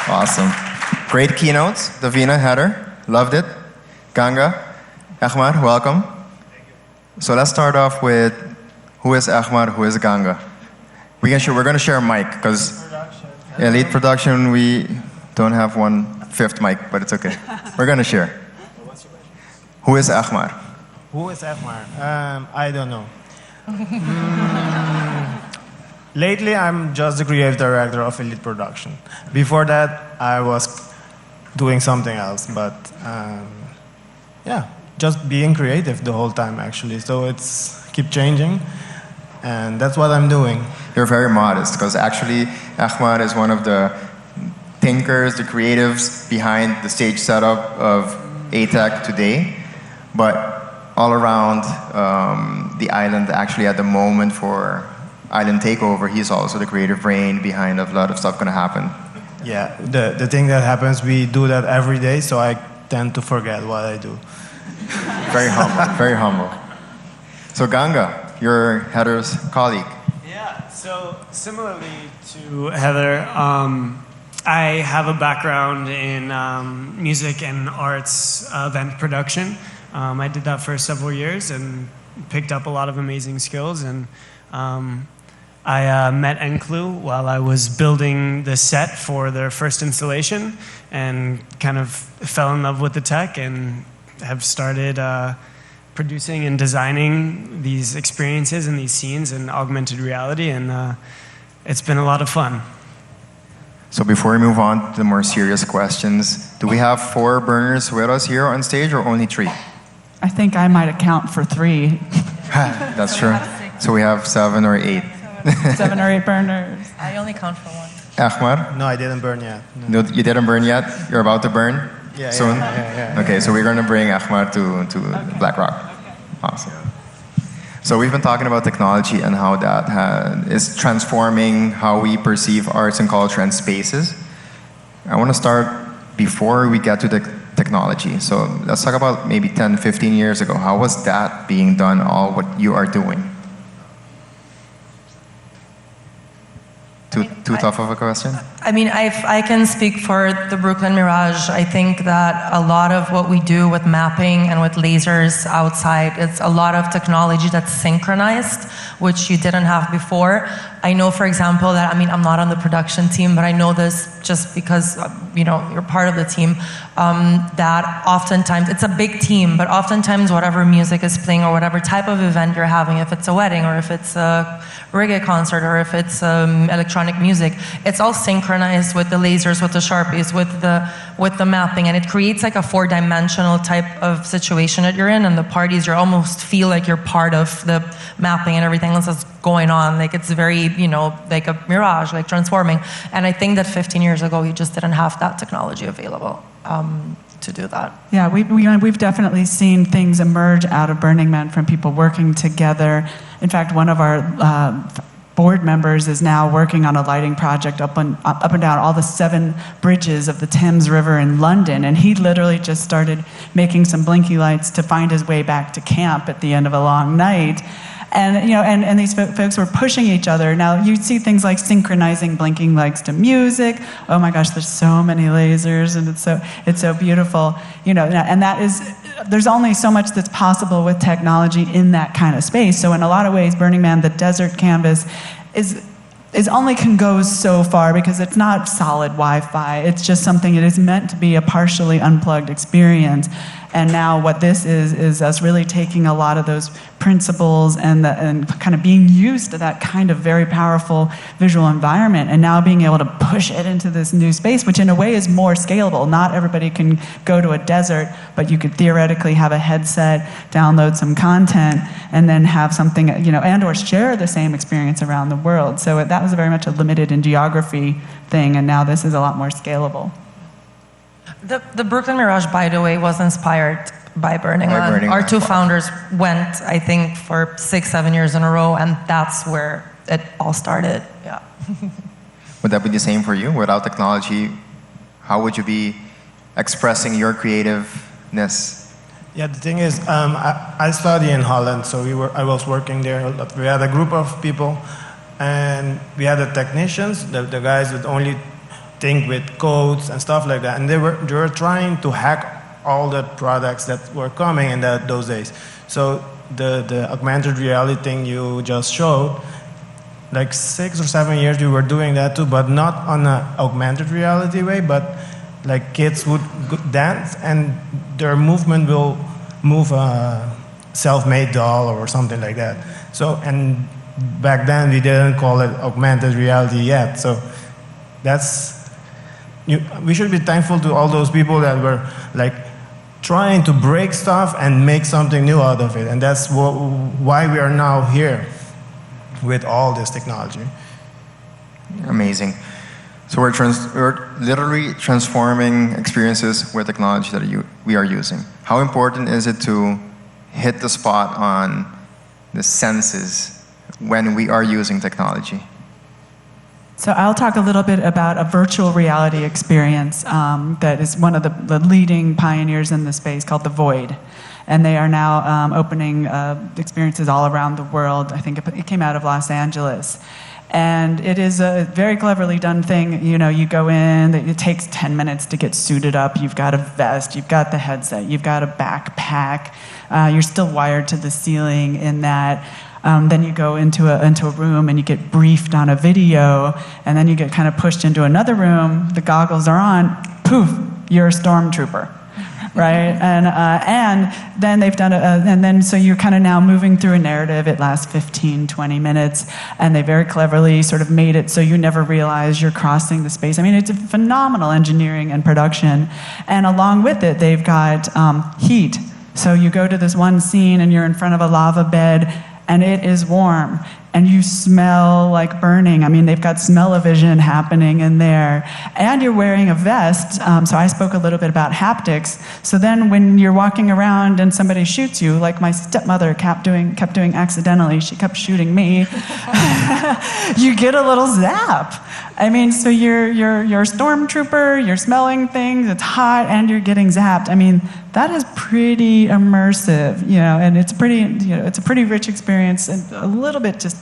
Awesome. Great keynotes. Davina, Heather, loved it. Ganga, Egmar, welcome. So let's start off with who is Egmar, who is Ganga? We're going to share a mic because Elite Production, we don't have 1/5 mic, but it's okay. We're going to share. Who is Egmar? Who is Egmar? I don't know. Lately, I'm just the creative director of Elite Production. Before that, I was doing something else, but yeah, just being creative the whole time, actually. So it's keep changing, and that's what I'm doing. You're very modest, because actually, Egmar is one of the thinkers, the creatives behind the stage setup of ATECH today, but all around the island, actually at the moment for Island Takeover, he's also the creative brain behind a lot of stuff going to happen. Yeah, the thing that happens, we do that every day, so I tend to forget what I do. Very humble, very humble. So Ganga, you're Heather's colleague. Yeah, so similarly to Heather, I have a background in music and arts event production. I did that for several years and picked up a lot of amazing skills. And I met Enclu while I was building the set for their first installation and kind of fell in love with the tech and have started producing and designing these experiences and these scenes in augmented reality, and it's been a lot of fun. So before we move on to the more serious questions, do we have 4 burners with us here on stage or only 3? I think I might account for 3. That's true. So we have 7 or 8. 7 or 8 burners. I only count for 1. Egmar? No, I didn't burn yet. No, you didn't burn yet? You're about to burn? Yeah, soon? Yeah. Okay, so we're going to bring Egmar to Black Rock. Awesome. So we've been talking about technology and how that is transforming how we perceive arts and culture and spaces. I want to start before we get to the technology. So let's talk about maybe 10, 15 years ago. How was that being done, all what you are doing? Too tough of a question? I mean, I can speak for the Brooklyn Mirage. I think that a lot of what we do with mapping and with lasers outside, it's a lot of technology that's synchronized, which you didn't have before. I know, for example, that, I mean, I'm not on the production team, but I know this just because, you know, you're part of the team, that oftentimes, it's a big team, but oftentimes whatever music is playing or whatever type of event you're having, if it's a wedding or if it's a reggae concert or if it's electronic music, it's all synchronized with the lasers, with the Sharpies, with the mapping, and it creates like a 4-dimensional type of situation that you're in, and the parties, you almost feel like you're part of the mapping and everything else that's going on. Like it's very, you know, like a mirage, like transforming. And I think that 15 years ago, you just didn't have that technology available to do that. Yeah, we've definitely seen things emerge out of Burning Man from people working together. In fact, one of our board members is now working on a lighting project up and down all the 7 bridges of the Thames River in London, and he literally just started making some blinky lights to find his way back to camp at the end of a long night. And, you know, and these folks were pushing each other. Now, you see things like synchronizing blinking lights to music. Oh my gosh, there's so many lasers, and it's so beautiful. You know, and that is, there's only so much that's possible with technology in that kind of space. So in a lot of ways, Burning Man, the desert canvas, is only can go so far because it's not solid Wi-Fi. It's just something that is meant to be a partially unplugged experience. And now what this is us really taking a lot of those principles and kind of being used to that kind of very powerful visual environment, and now being able to push it into this new space, which in a way is more scalable. Not everybody can go to a desert, but you could theoretically have a headset, download some content, and then have something, you know, and or share the same experience around the world. So that was very much a limited in geography thing, and now this is a lot more scalable. The Brooklyn Mirage, by the way, was inspired by Burning Man. Our 2 founders went, I think, for 6-7 years in a row, and that's where it all started. Yeah. Would that be the same for you? Without technology, how would you be expressing your creativeness? Yeah, the thing is, I study in Holland, so I was working there. We had a group of people, and we had the technicians, the guys that only think with codes and stuff like that. And they were trying to hack all the products that were coming in those days. So the augmented reality thing you just showed, like 6 or 7 years we were doing that too, but not on an augmented reality way, but like kids would dance and their movement will move a self-made doll or something like that. So, and back then we didn't call it augmented reality yet. So we should be thankful to all those people that were like trying to break stuff and make something new out of it. And that's why we are now here with all this technology. Amazing. So we're literally transforming experiences with technology that we are using. How important is it to hit the spot on the senses when we are using technology? So I'll talk a little bit about a virtual reality experience that is one of the leading pioneers in the space called the Void. And they are now opening experiences all around the world. I think it came out of Los Angeles. And it is a very cleverly done thing. You know, you go in, it takes 10 minutes to get suited up. You've got a vest, you've got the headset, you've got a backpack. You're still wired to the ceiling in that. Then you go into a room and you get briefed on a video, and then you get kind of pushed into another room. The goggles are on, poof, you're a stormtrooper. Right, and then they've done and then so you're kind of now moving through a narrative. It lasts 15, 20 minutes, and they very cleverly sort of made it so you never realize you're crossing the space. I mean, it's a phenomenal engineering and production, and along with it, they've got heat. So you go to this one scene, and you're in front of a lava bed, and it is warm, and you smell like burning. I mean, they've got smell-o-vision happening in there. And you're wearing a vest, so I spoke a little bit about haptics. So then when you're walking around and somebody shoots you, like my stepmother kept doing accidentally, she kept shooting me, you get a little zap. I mean, so you're a stormtrooper, you're smelling things, it's hot, and you're getting zapped. I mean, that is pretty immersive, you know, and it's a pretty rich experience, and a little bit just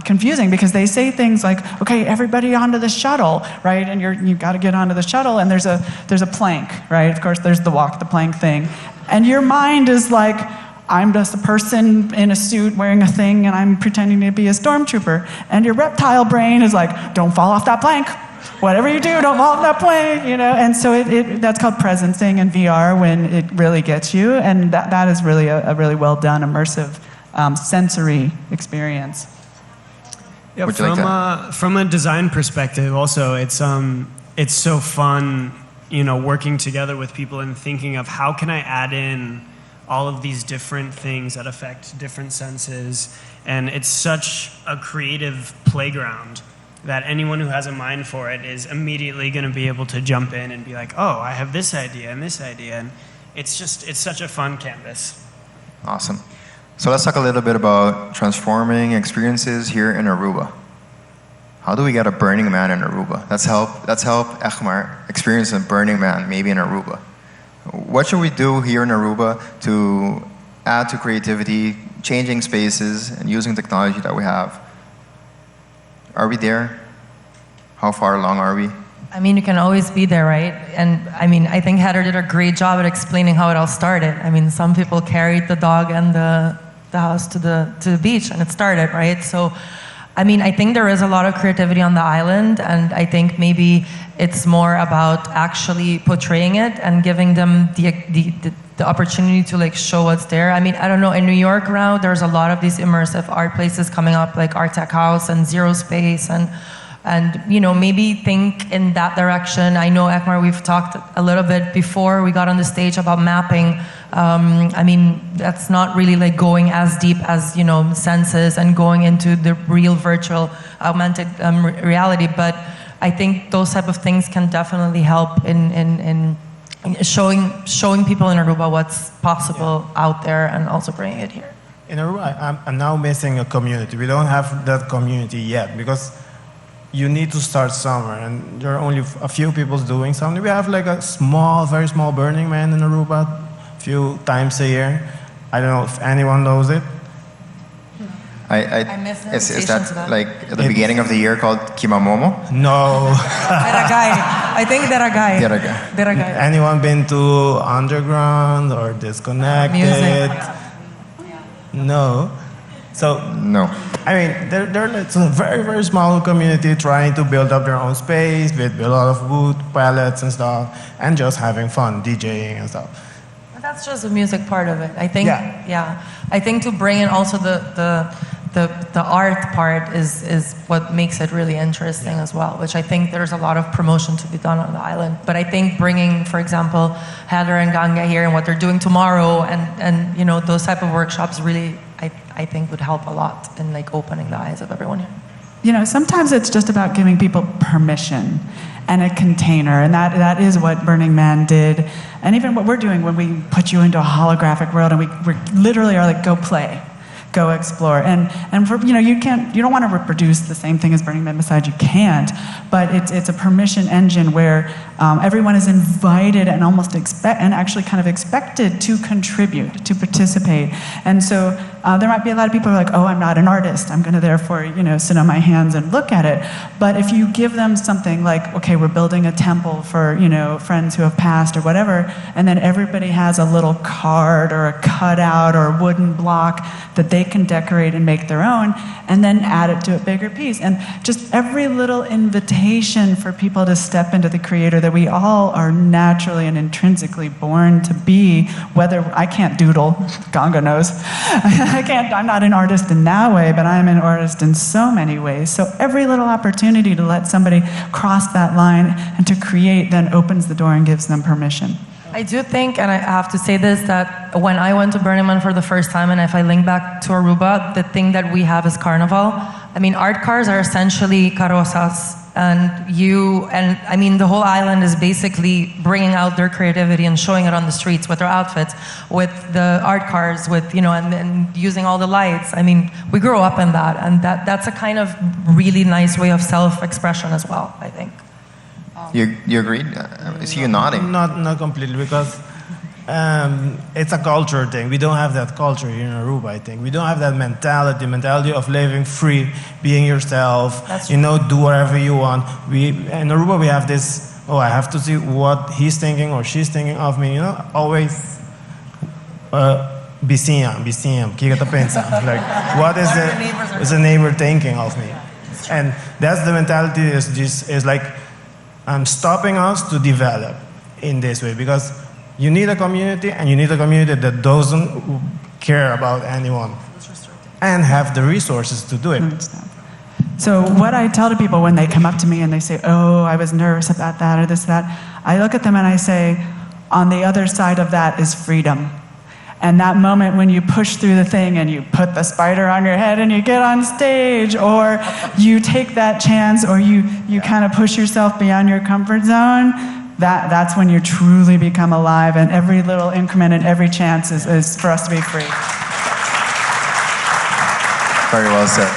confusing, because they say things like, okay, everybody onto the shuttle, right? And you've got to get onto the shuttle, and there's a plank, right? Of course, there's the walk the plank thing. And your mind is like, I'm just a person in a suit wearing a thing, and I'm pretending to be a stormtrooper. And your reptile brain is like, don't fall off that plank. Whatever you do, don't fall off that plank, you know? And so that's called presencing in VR, when it really gets you. And that is really a really well done, immersive sensory experience. Yeah, from a design perspective, also, it's so fun, you know, working together with people and thinking of how can I add in all of these different things that affect different senses. And it's such a creative playground that anyone who has a mind for it is immediately going to be able to jump in and be like, oh, I have this idea and this idea. And it's such a fun canvas. Awesome. So let's talk a little bit about transforming experiences here in Aruba. How do we get a Burning Man in Aruba? Let's help Egmar experience a Burning Man maybe in Aruba. What should we do here in Aruba to add to creativity, changing spaces, and using technology that we have? Are we there? How far along are we? I mean, you can always be there, right? And I mean, I think Heather did a great job at explaining how it all started. I mean, some people carried the dog and the house to the beach, and it started, right? So, I mean, I think there is a lot of creativity on the island, and I think maybe it's more about actually portraying it and giving them the opportunity to like show what's there. I mean, I don't know, in New York now, there's a lot of these immersive art places coming up, like ATECH House and Zero Space, and you know, maybe think in that direction. I know, Egmar, we've talked a little bit before we got on the stage about mapping. I mean, that's not really like going as deep as, you know, senses and going into the real virtual augmented reality, but I think those type of things can definitely help in showing people in Aruba what's possible out there and also bringing it here. In Aruba, I'm now missing a community. We don't have that community yet, because you need to start somewhere, and there are only a few people doing something. We have like a very small Burning Man in Aruba, a few times a year. I don't know if anyone knows it. I missed the is invitation that to that. like at the beginning of the year called Kimamomo? No. Deragay. I think Deragay. Deragay. Deragay. Anyone been to Underground or Disconnected? Music. No. So, No. I mean, it's a very, very small community trying to build up their own space with a lot of wood pallets and stuff, and just having fun, DJing and stuff. But that's just the music part of it. I think, Yeah. I think to bring in also the art part is what makes it really interesting as well, which I think there's a lot of promotion to be done on the island. But I think bringing, for example, Heather and Ganga here and what they're doing tomorrow and you know, those type of workshops really, I think would help a lot in like opening the eyes of everyone here. You know, sometimes it's just about giving people permission and a container, and that is what Burning Man did, and even what we're doing when we put you into a holographic world and we literally are like, go play, go explore, and for, you know, you don't want to reproduce the same thing as Burning Man. Besides, you can't, but it's a permission engine where everyone is invited and almost actually kind of expected to contribute, to participate, and so there might be a lot of people who are like, oh, I'm not an artist, I'm going to therefore, you know, sit on my hands and look at it. But if you give them something like, okay, we're building a temple for, you know, friends who have passed or whatever, and then everybody has a little card or a cutout or a wooden block that they can decorate and make their own, and then add it to a bigger piece. And just every little invitation for people to step into the creator that we all are naturally and intrinsically born to be, whether I can't doodle, Ganga knows. I'm not an artist in that way, but I'm an artist in so many ways. So every little opportunity to let somebody cross that line and to create then opens the door and gives them permission. I do think, and I have to say this, that when I went to Burning Man for the first time, and if I link back to Aruba, the thing that we have is carnival. I mean, art cars are essentially carrozas, and I mean, the whole island is basically bringing out their creativity and showing it on the streets with their outfits, with the art cars, with, you know, and using all the lights. I mean, we grew up in that, and that's a kind of really nice way of self-expression as well, I think. You agreed? Is you nodding? Not completely, because it's a culture thing. We don't have that culture here in Aruba, I think. We don't have that mentality of living free, being yourself, That's you know, do whatever you want. In Aruba, we have this, oh, I have to see what he's thinking or she's thinking of me, you know, always bisiam, ¿qué te pensa? Like, what is the neighbor thinking of me? And that's the mentality is like, stopping us to develop in this way, because you need a community, and you need a community that doesn't care about anyone and have the resources to do it. So what I tell to people when they come up to me and they say, oh, I was nervous about that or this, that, I look at them and I say, on the other side of that is freedom. And that moment when you push through the thing and you put the spider on your head and you get on stage, or you take that chance, or you kind of push yourself beyond your comfort zone, that's when you truly become alive, and every little increment and every chance is for us to be free. Very well said.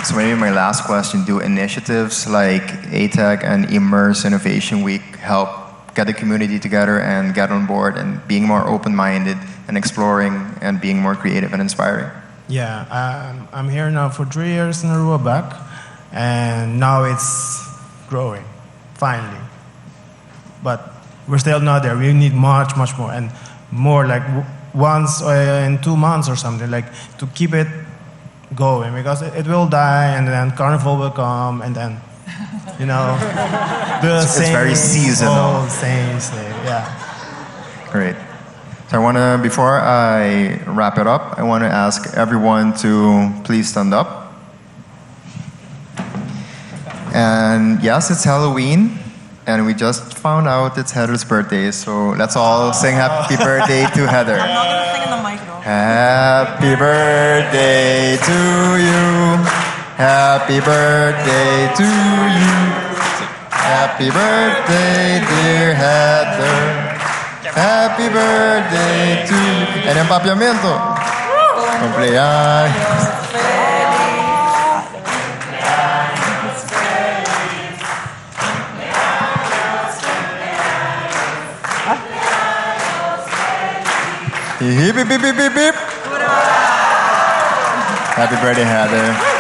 So maybe my last question, do initiatives like ATECH and Immerse Innovation Week help get the community together and get on board and being more open-minded and exploring and being more creative and inspiring? Yeah, I'm here now for 3 years in Aruba back, and now it's growing, finally. But we're still not there. We need much, much more, and more like once in 2 months or something, like to keep it going, because it will die, and then Carnival will come, and then, you know, it's very seasonal. Same, yeah. Great. So I want to, before I wrap it up, I want to ask everyone to please stand up. And yes, it's Halloween, and we just found out it's Heather's birthday, so let's all sing happy birthday to Heather. I'm not going to sing in the mic though. Happy birthday to you. Happy birthday to you. Happy birthday, dear Heather. Happy birthday to you. En empapiamiento. Cumpleaños. Hip, hip, hip, hip, hip, hip. Happy birthday, Heather.